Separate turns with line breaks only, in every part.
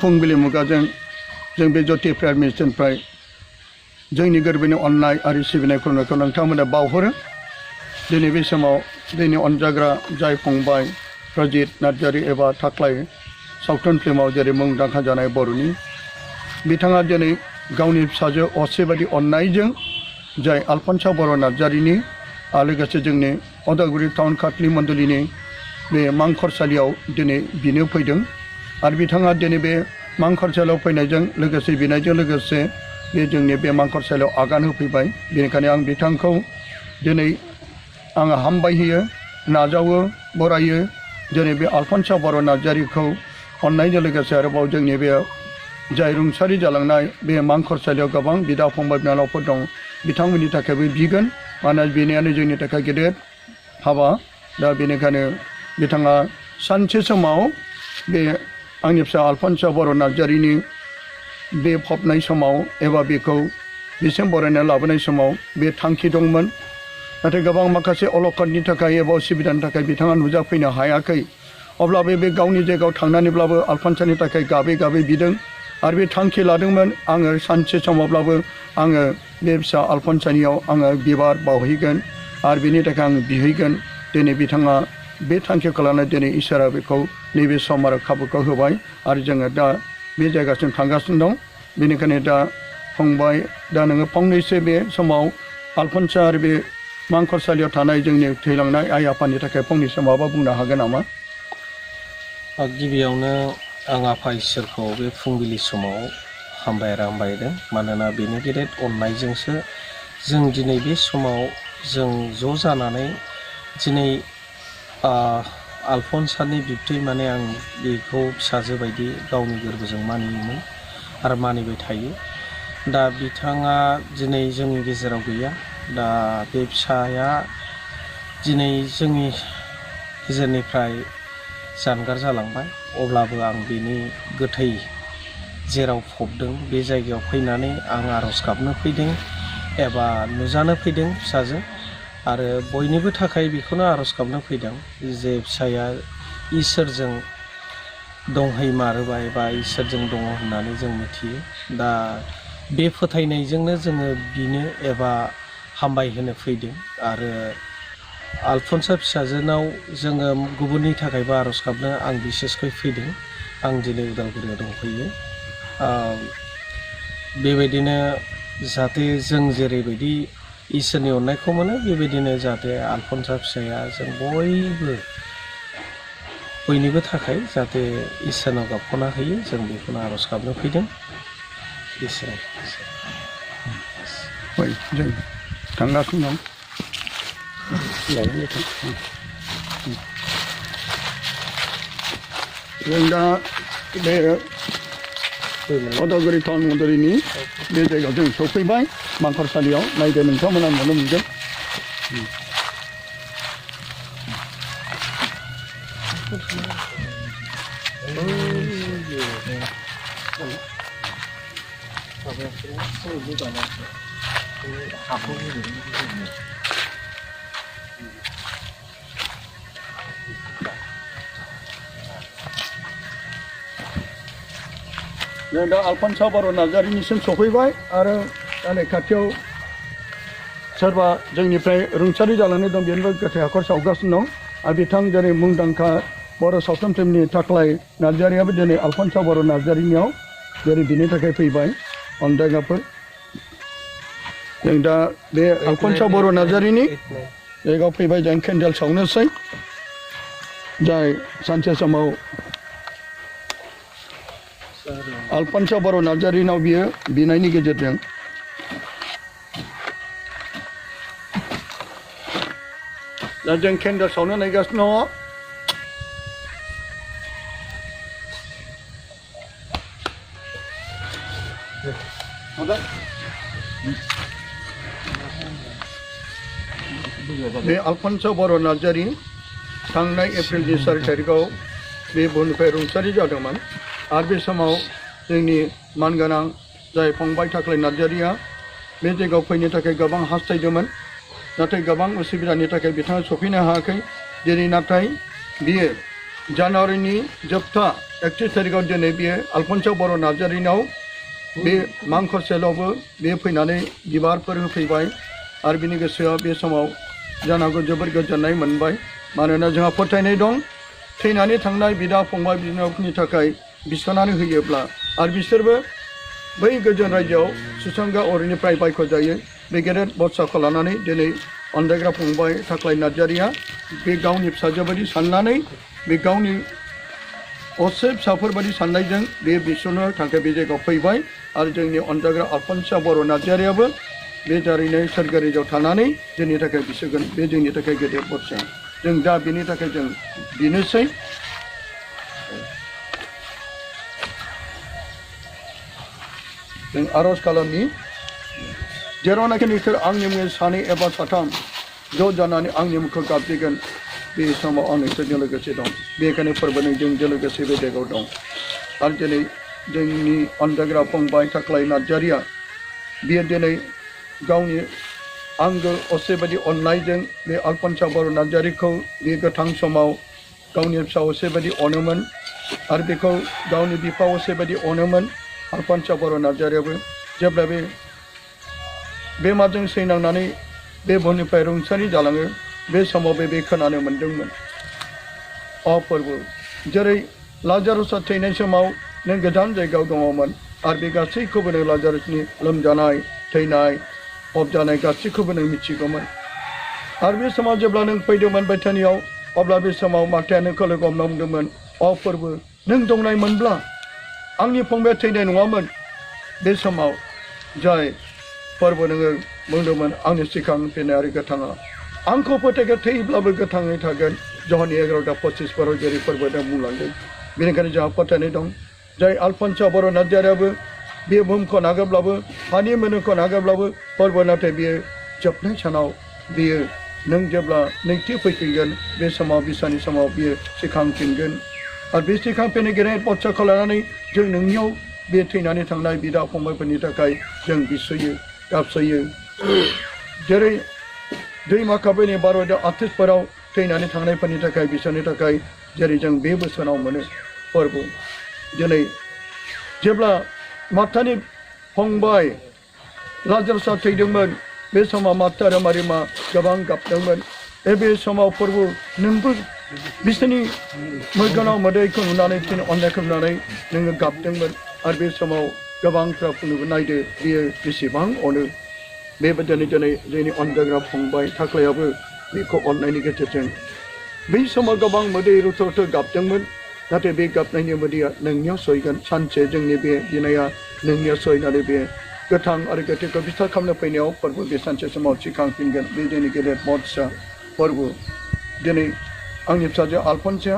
फुंबिलि मुगाजों जों बे ज्योति प्राइम मिनिस्टारनिफ्राय जोंनि गोरबोनि अननाय आरो सिबिनाय खुलुमनायखौ नोंथांमोननो बावहरो। दिनै बे समाव दिनै अनजाग्रा जाय फंबाय प्रजित नार्जारी एबा थाख्लाय सावथुन फिल्माव जेरै मुंदांखा जानाय बर'नि बिथाङा दिनै गावनि फिसाजो असे बायदि अननायजों जाय आलफनसा बर' नार्जारीनि लोगोसे जोंनि उदालगुरि टाउन खाथलि मण्डलिनि बे मांखरसालियाव दिनै बिनो फैदों आरो बिथाङा दिनै बे मांखरसालियाव फैनायजों लोगोसे बिनायजों लोगोसे बे जोंनि बे मांखरसालियाव आगान होफैबाय। बेनिखायनो आं बिथांखौ दिनै आङो हामबायहोयो, नाजावो, बरायो। दिनै बे आलफनसा बर' नार्जारीखौ अननायजों लोगोसे आरोबाव जोंनि बे जाय रुंसारि जालांनाय बे मांखरसालियाव गोबां बिदा फंबाय बिनानावफोर दं बिथांमोननि थाखायबो बिगोन, मानोना बिनायानो जोंनि थाखाय गेदेर हाबा। दा बेनिखायनो बिथाङा सानसे समाव बे आंनि फिसा आलफनसा बर' नार्जारीनि बे फबनाय समाव एबा बेखौ बिसिम बरायना लाबोनाय समाव बे थांखि दंमोन, नाथाय गोबां माखासे अलखदनि थाखाय एबा असुबिदानि थाखाय बिथाङा नुजाफैनो हायाखै। अब्लाबो बे गावनि जायगायाव थांनानैब्लाबो आलफनसानि थाखाय गाबै गाबै बिदों आरो बे थांखि लादोंमोन आङो सानसे समावब्लाबो आङो बे फिसा आलफनसानियाव आङो बिबार बावहैगोन आरो बिनि थाखाय आं बिहैगोन। दिनै बिथाङा बे थांखिखौ लानानै दिनै इसोरा बेखौ नैबे सम आरो खाबुखौ होबाय आरो जोङो दा बे जायगासिम थांगासिनो दं। बेनिखायनो दा फंबाय, दा नोङो फंनैसो बे समाव आलफनसा आरो बे मांखरसालियाव थानाय जोंनि थैलांनाय आइ आफानि थाखाय फंनैसो माबा बुंनो हागोन नामा?
गिबियावनो आं आफा इसोरखौ बे फुंबिलि समाव हामबायदों, मानोना बेनि गेदेर अननायजोंसो जों दिनै बे समाव जों ज' जानानै दिनै आलफनसानि बिबथै माने आं बेखौ फिसाजो बायदि गावनि गोरबोजों मानियोमोन आरो मानिबाय थायो। दा बिथाङा दिनै जोंनि गेजेराव गैया। दा बे फिसाया दिनै जोंनि गेजेरनिफ्राय जानगार जालांबाय। अब्लाबो आं बेनि गोथै जेराव फबदों बे जायगायाव फैनानै आं आर'ज गाबनो फैदों एबा नुजानो फैदों फिसाजों, आरो बयनिबो थाखाय बेखौनो आर'ज गाबनो फैदों जे फिसाया इसोरजों दंहैमारोबा एबा इसोरजों दङ होननानै जों मिथियो। दा बे फोथायनायजोंनो जोङो बिनो एबा हामबाय होनो फैदों। आरो आलफनसा फिसाजोनाव जोङो गुबुननि थाखायबो आर'ज गाबनो आं बिसेसकै फैदों। आं दिनै उदालगुरियाव दंफैयो। बेबायदिनो जाहाथे जों जेरैबायदि इसोरनि अननायखौ मोनो बेबायदिनो जाहाथे आलफनसा फिसाया जों बयनिबो थाखाय जाहाथे इसोरनाव गाबख'ना होयो, जों बेखौनो आर'ज गाबनो फैदों। इसोर
जों थांगासिनो दं। जों दा बे उदालगुरि टाउन मण्डलिनि बे जायगायाव जों सफैबाय मांखरसालियाव। नायदो नोंथांमोना नुनो मोनगोन। जों दा आलफनसा बर' नार्जारीनिसिम सफैबाय आरो दा नै खाथियाव सोरबा जोंनिफ्राय रुंसारि जालांनाय दं, बेनिफ्राय गोथै हाखर सावगासिनो दं। आरो बिथां जेरै मुंदांखा बर' सावथुन फिल्मनि थाख्लाय नार्जारीयाबो दिनै आलफनसा बर' नार्जारीनियाव जेरै बिनि थाखाय फैबाय अनजायगाफोर। जों दा बे आलफनसा बर' नार्जारीनि जायगायाव फैबाय। जों केन्डेल सावनोसै, जाय सानसे समाव आलफनसा बर' नार्जारीनाव बियो बिनायनि गेजेरजों दा जों केन्डेल सावनो नायगासिनो दङ। बे आल्फन्सा बर' नार्जारी थांनाय एप्रिलनि 4 तारिखआव बे बुहुमनिफ्राय रुंसारि जादोंमोन आरो बे समाव जोंनि मानगोनां जाय फंबाय थाख्लाय नार्जारिया बे जायगायाव फैनो थाखाय गोबां हास्थायदोंमोन नाथाय गोबां उसुबिदानि थाखाय बिथाङा सफैनो हायाखै दिनै नाथाय बियो जानुवारिनि जोबथा 31 तारिखआव दिनै बियो आल्फन्सा बर' नार्जारिनाव बे मांखरसेलावबो बे फैनानै बिबारफोर होफैबाय आरो बिनि गोसोआ बे समाव जानांगौ जोबोर गोजोननाय मोनबाय मानोना जोंहा फोथायनाय दं थैनानै थांनाय बिदा फंबाय बिनानावफोरनि थाखाय बिसनानै होयोब्ला आरो बिसोरबो बै गोजोन रायजोआव सुसंगा अरनिफ्राय बायख'जायो बे गेदेर बाथ्राखौ लानानै दिनै अनजायग्रा फंबाय थाख्लाय नार्जारिया बे गावनि फिसाजोबायदि साननानै बे गावनि असे फिसाफोरबायदि साननायजों बे बिसनो थाखाय बे जायगायाव फैबाय आरो जोंनि अनजाग्रा आल्फन्सा बर' नार्जारियाबो बे जारिनाय सोरगोयाव थानानै जोंनि थाखाय बिसोगोन बे जोंनि थाखाय गेदेर बाथ्रा जों दा बेनि थाखाय जों बिनोसै जों आरज खालामनि जेरावनाखि नोंसोर आंनि मुङै सानै एबा साथाम ज' जानानै आंनि मुंखौ गाबज्रिगोन बे समाव आं नोंसोरजों लोगोसे दं बेखायनो फोरबोनि जोंजों लोगोसे बे जायगायाव दं आरो दिनै जोंनि अनजाग्रा फंबाय थाख्लाय नार्जारिया बियो दिनै गावनि आंगो असेबायदि अननायजों बे आल्फन्सा बर' नार्जारिखौ बे गोथां समाव गावनि फिसा असेबायदि अनोमोन आरो बेखौ गावनि बिफा असेबायदि अनोमोन आल्फन्सा बर' नार्जारियाबो जेब्ला बे बेमारजों सैनांनानै बे बुहुमनिफ्राय रुंसारि जालाङो बे समाव बे खोनानो मोन्दोंमोन फोरबो जेरै लाजारुसआ थैनाय समाव नों गोजान जायगायाव दङमोन आरो बे गासैखौबो नों लाजारुसनि लोमजानाय थैनाय जानाय गासैखौबो नों मिथिगौमोन आरो बे समाव जेब्ला नों फैदोंमोन बैथानियाव अब्ला बे समाव माथाया नोंखौ लोगो हमदोंमोन फोरबो नों दंनायमोनब्ला आंनि फंबाया थैनाय नङामोन बे समाव जाय फोरबो नोङो बुंदोंमोन आंनि सिगां फैनाय आरो गोथाङा आंखौ फोथायगोन थैब्लाबो गोथाङै थागोन जहनि 11:25 जेरै फोरबो बुंलांदों बेनिखायनो जोंहा फोथायनाय दं जाय आल्फन्सा बर' नार्जारियाबो बे बुहुमखौ नागारब्लाबो हानि मोनोखौ नागारब्लाबो फोरबो नाथाय बियो जोबनाय सानाव बियो नों जेब्ला नैथि फैफिनगोन बे समाव बिसानि समाव बियो सिखांफिनगोन आरो बे सिखांफिननाय गेदेर बाथ्राखौ लानानै जों नोंनियाव बे थैनानै थांनाय बिदा फंबायफोरनि थाखाय जों बिसोयो गाबसोयो जेरै दैमा काबेनि भारतआव आर्टिस्टफोराव थैनानै थांनायफोरनि थाखाय बिसोरनि थाखाय जेरै जों बे बोसोराव मोनो फोरबो दिनै जेब्ला मातानि फंबाय लाजारुसआ थैदोंमोन बे समाव माता आरो मारिमा गोबां गाबदोंमोन बे समाव फोरबो नोंबो बिसोरनि मोगोनाव मोदैखौ नुनानै बिसोरनि अननायखौ नुनानै नोङो गाबदोंमोन आरो बे समाव गोबांफ्रा नायदो बियो बेसेबां अनो बेबायदिनो दिनै जोंनि अनजाग्रा फंबाय थाख्लायाबो बेखौ अननायनि गेजेरजों बै समाव गोबां मोदै रुथु रुथु गाबदोंमोन नाथाय बे गाबनायनि मोदैया नोंनियाव सहैगोन सानसे जोंनि बे बिनाया नोंनियाव सहैनानै बे गोथां आरो गोथैखौ बिथा खालामनो फैनायाव फोरबो बे सानसे समाव सिखांफिनगोन बे जोंनि गेदेर बाथ्रा फोरबो दिनै आंनि फिसाजो आल्फन्साया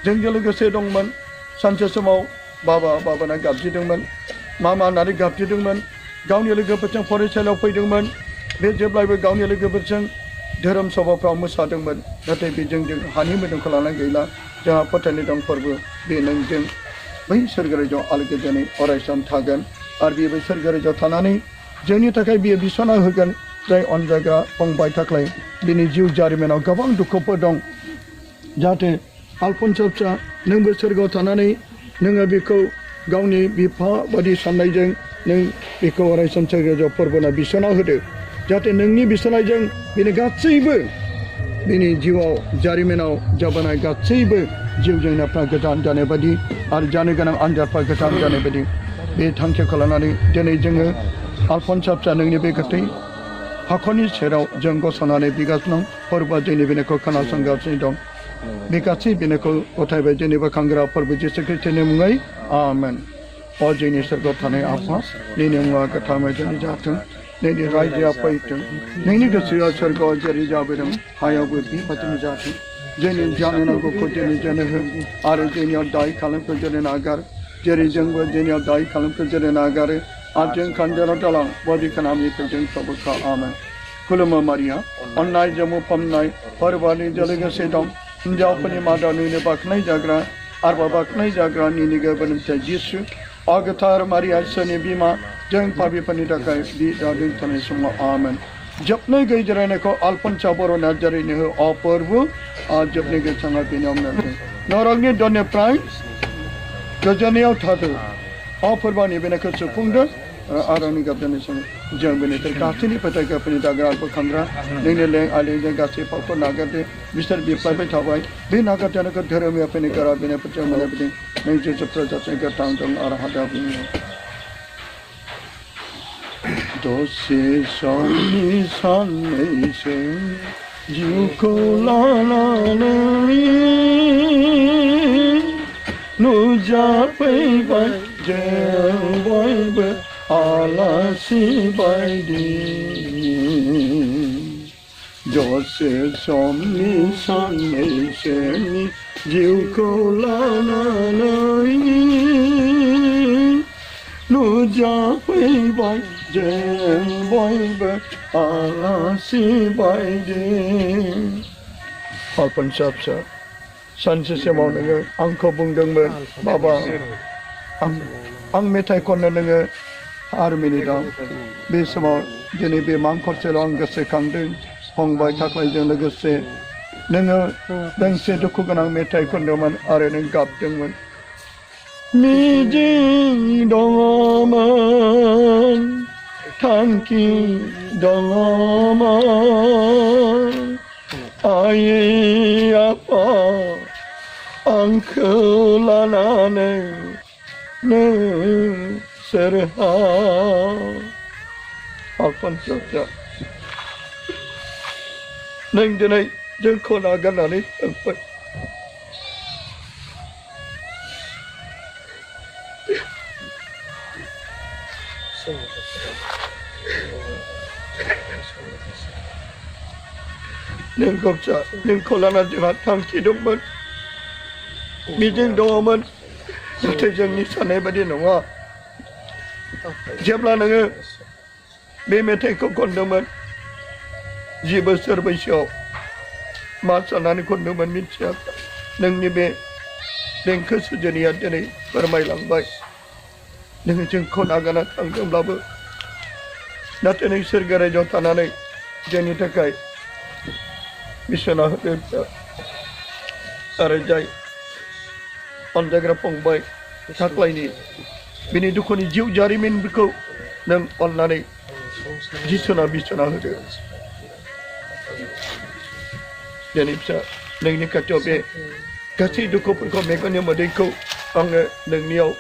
जोंजों लोगोसे दंमोन सानसे समाव बाबाना गाबज्रिदोंमोन मामा होननानै गाबज्रिदोंमोन गावनि लोगोफोरजों फरायसालियाव फैदोंमोन बे जेब्लायबो गावनि लोगोफोरजों धोरोम सभाफ्राव मोसादोंमोन नाथाय बेजों जों हानि मोदोमखौ लानानै गैला जोंहा फोथायनाय दं फोरबो बे नोंजों बै सोरगोरायजोआव आलो गोजोनै अरायसम थागोन आरो बे सोरगोरायजोआव थानानै जोंनि थाखाय बियो बिसना होगोन जाय अनजाग्रा फंबाय थाख्लाय बिनि जिउ जारिमिनाव गोबां दुखुफोर दं जाहाथे आल्फन्सा फिसा नोंबो सोरगोआव थानानै नोङो बेखौ गावनि बिफा बादि साननायजों नों बेखौ अरायसम सोरगोआव फोरबोना बिसना होदो जाहाथे नोंनि बिसनायजों बेनि गासैबो बिनि जिउआव जारिमिनाव जाबोनाय गासैबो जिउ जेंनाफ्रा गोजान जानाय बायदि आरो जानो गोनां आनजादफ्रा गोजान जानाय बायदि बे थांखिखौ लानानै दिनै जोङो आल्फन्सा फिसा नोंनि बे गोथै हाखरनि सेराव जों गसंनानै बिगासिनो दं फोरबोआ जोंनि बिनायखौ खोनासंगासिनो दं बे गासै बिनायखौ गथायबाय जोंनि बोखांग्रा फोरबो जिसु ख्रिस्टनि मुङै आमेन जोंनि सोरगोआव थानाय आफा नोंनि मुङा गोथारै जोंनि जाथों नोंनि रायजोआ फैथों नोंनि गोसोआ सोरगोआव जेरै जाबोदों हायावबो बेबादिनो जाथों जोंनि जानो नांगौखौ दिनै जोंनो हो आरो जोंनियाव दाय खालामखौ जोंनो नागार जेरै जोंबो जोंनियाव दाय खालामखौ जोंनो नागारो आरो जों खान्जाराव दालां बदि खालामनिफ्राय जों प्रभुखा आमेन खुलुमो मारिया अन्नाय जमु फमनाय हरबानि जलगसे दं हिन्जावफोरनि मादाव नोंनो बाख्नाय जाग्रा आरबा बाख्नाय जाग्रा निनि गोबोरनिफ्राय जिसु अगथार मारिया इसोरनि बिमा जों पापिफोरनि थाखाय बि दा दोनथ'नाय समाव आमेन जोबनाय गैज्रायनायखौ आलफनसा बर' नार्जारिनो हो अफोरबो जोबनाय गैथाङा बेनियाव नारदों नरकनि दरनिफ्राय गोजोननायाव थादो अफोरबानि बेनायखौ सुफुंदो आरनि गाबजानाय समाव जों बेनिफ्राय गासैनि फोथायग्राफोरनि दाग्रा बोखांग्रा नोंनि लें आलिजों गासै फावखौ नागारदो बिसोर बिफ्लायबाय थाबाय बे नागारजानायखौ धोरोमिया फैनो गोरा बेनिफ्राय मोननाय नों जेसु प्रजाजों गोथां दं आरो हादा बुङो दसे समनि साननैसो जिउखौ लानानै नुजाफैबाय जों बयबो आलासि बायदि दसे समनि साननैसोनि जिउखौ लानानै नुजाफैबाय जों बयबो आलासि बायदि आलफनसा फिसा सानसे समाव नोङो आंखौ बुंदोंमोन बाबा आं मेथाइ खननो नोङो हारमोनि दं बे समाव दिनै बे मांखरसेल' आं गोसोखांदों फंबाय थाख्लायजों लोगोसे नोङो दोंसे दुखु गोनां मेथाइ खनदोंमोन आरो नों गाबदोंमोन मिजिं दङमोन थांखि दङमोन आयै आफा आंखौ लानानै नोंसोरहा आलफनसा नों दिनै जोंखौ नागारनानै थांबाय नोंखौ फिसा नोंखौ लाना जोंहा थांखि दंमोन मिजिं दङमोन नाथाय जोंनि साननाय बायदि नङा जेब्ला नोङो बे मेथाइखौ खनदोंमोन 10 बोसोर बैसोआव मा साननानै खनदोंमोन मिथिया नोंनि बे देंखो सुजुनाया दिनै फोरमायलांबाय नोङो जोंखौ नागारना थांदोंब्लाबो नाथाय नों सोरगो रायजोआव थानानै जोंनि थाखाय बिसना होदो आरो जाय अनजाग्रा फंबाय थाख्लायनि बिनि दुखुनि जिउ जारिमिनखौ नों अननानै जिसुना बिसना होदो दिनै फिसा नोंनि खाथियाव बे गासै दुखुफोरखौ मेगननि मोदैखौ आङो नोंनियाव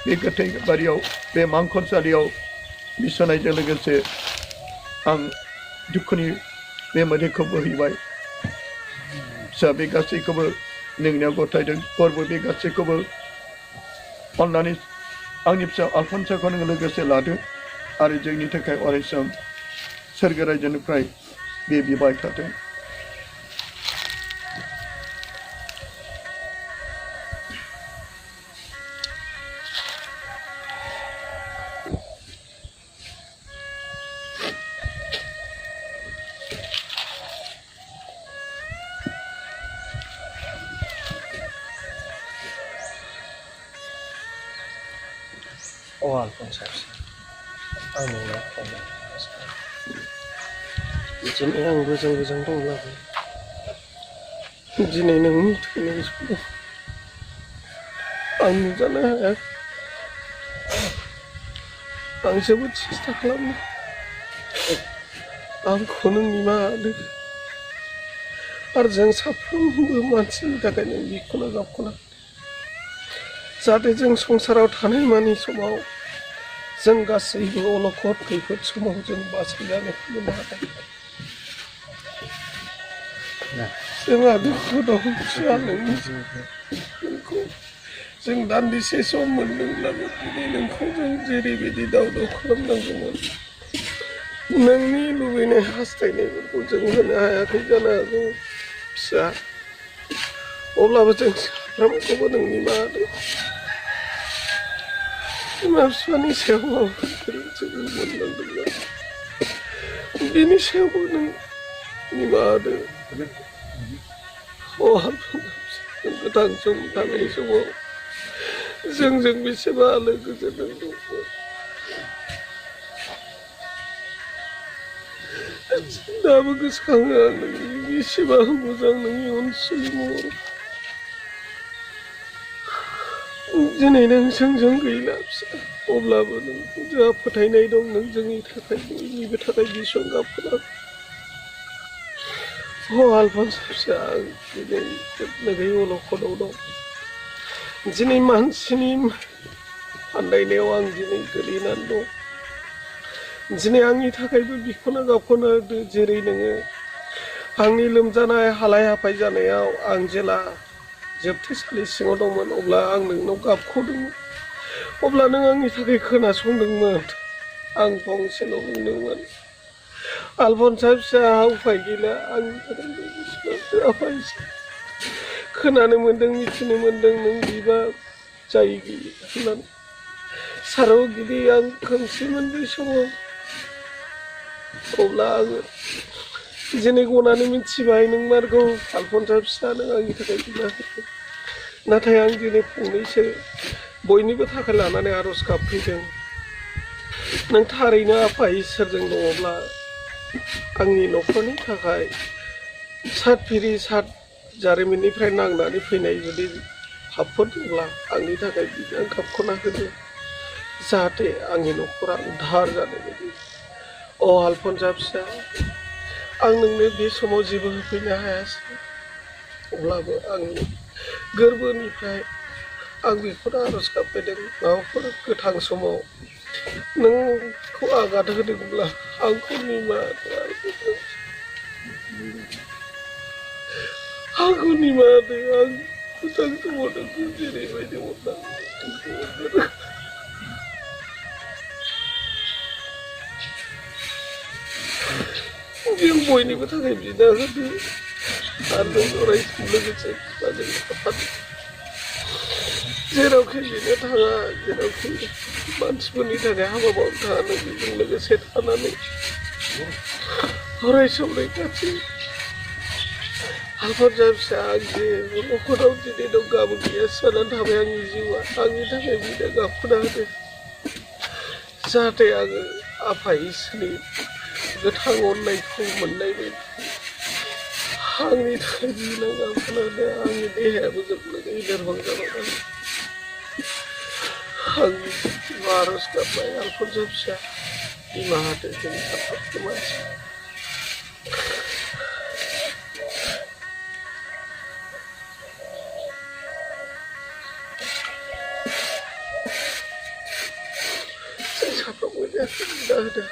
बे गोथै बारियाव बे मांखरसालियाव बिसनायजों लोगोसे आं दुखुनि बे मोदैखौ बोहैबाय फिसा बे गासैखौबो नोंनियाव गथायदों बरबो बे गासैखौबो अननानै आंनि फिसा आलफनसाखौ नों लोगोसे लादो आरो जोंनि थाखाय अरायसम सोरगो रायजोनिफ्राय बे बिबाय थाथों
Alphonsa आं नोंनाव बिदिनो आं गोजान गोजान दंब्लाबो दिनै नोंनि थैनाय समाव आं नुजानो हायाखै आं जोबोद सेस्था खालामो आंखौ नों निमाहा होदो आरो जों साफ्रोमबो मानसिनि थाखाय नों बिखौनो गाबख'ना जाहाथे जों संसाराव थानाय मानि समाव जों गासैबो अलखद खैफोद समाव जों बासायजानायखौ मोननो हाथों जोंहा दुखु दं फिसा नोंखौ जों दान्दिसे सम मोनदोंब्लाबो दिनै नोंखौ जों जेरैबायदि दाव दाव खालामनांगौमोन नोंनि लुबैनाय हास्थायनायफोरखौ जों होनो हायाखै जानो हागौ फिसा अब्लाबो जों साफ्रोमखौबो नों निमाहा होदो बिमा बिफानि सायाव माबाफोर जों मोननांदोंब्ला बिनि सायावबो नों निमाहा होदो गोथां सम थानाय समाव जोंजों बेसेबा आलो गोजोनै दंमोन दाबो गोसोखाङो आं नोंनि बेसेबा मोजां नोंनि अनसुलि महर दिनै नों जोंजों गैला फिसा अब्लाबो नों जोंहा फोथायनाय दं नों जोंनि थाखाय बयनिबो थाखाय बिसं गाबखोना आलफन्सा फिसा आं दिनै जोबनो गैयै अलखदाव दं दिनै मानसिनि फान्दायनायाव आं दिनै गोलैनानै दं दिनै आंनि थाखायबो बिख'ना गाबख'ना होदो जेरै नोङो आंनि लोमजानाय हालाय हाफाय जानायाव आं जेला जोबथेसालि सिङाव दंमोन अब्ला आं नोंनाव गाबख'दोंमोन अब्ला नों आंनि थाखाय खोनासंदोंमोन आं फंसेल' बुंदोंमोन आलफन्सा फिसा उफाय गैला आंनि थाखाय खोनानो मोन्दों मिथिनो मोन्दों नों बिबा जाय होननानै साराव गिदि आं खोमसिमोन बै समाव अब्ला आङो दिनै गनानै मिथिबाय नों मारगौ आलफन्सा फिसा नों आंनि थाखाय बिनाखै नाथाय आं दिनै फंनैसो बयनिबो थाखाय लानानै आर'ज गाबफैदों नों थारैनो आफा इसोरजों दङब्ला आंनि न'खरनि थाखाय सात फिरि सात जारिमिननिफ्राय नांनानै फैनाय जुदि पापफोर दंब्ला आंनि थाखाय बिनो गाबख'ना होदो जाहाथे आंनि न'खरा उद्धार जानाय बायदि आलफन्सा फिसा आं नोंनो बे समाव जेबो होफैनो हायासै अब्लाबो आंनि गोरबोनिफ्राय आं बेखौनो आर'ज गाबफैदों माबाफोर गोथां समाव नोंखौ आघात होदोंब्ला आंखौ निमाहा आंखौ निमाहा होदो आं गोथां समाव नोंखौ जेरैबायदि अननांगौ जों बयनिबो थाखाय बिना होदो आरो नों अरायसम लोगोसे बिफाजों थाफादो जेरावखि बिनो थाङा जेरावखि मानसिफोरनि थाखाय हाबा मावनो थाङा नों बेजों लोगोसे थानानै अरायसम रैखाथि आलफन्सा फिसा आं जे न'खराव दिनै दं गाबोन गैया जानानै थाबाय आंनि जिउआ आंनि थाखाय बिनो गाबख'ना होदो जाहाथे आङो आफा इसोरनि गोथां अननायखौ मोननाय बायदि आंनि थाखाय बिनो गाबख'ना होदो आंनि देहायाबो जोबनो गैयै लोरबां जाबाय आंनि आर'ज गाबबाय आलफन्सा फिसा निमाहा होदो जों साफ्रोमबो मानसि साफ्रोमबो निमाहा होदो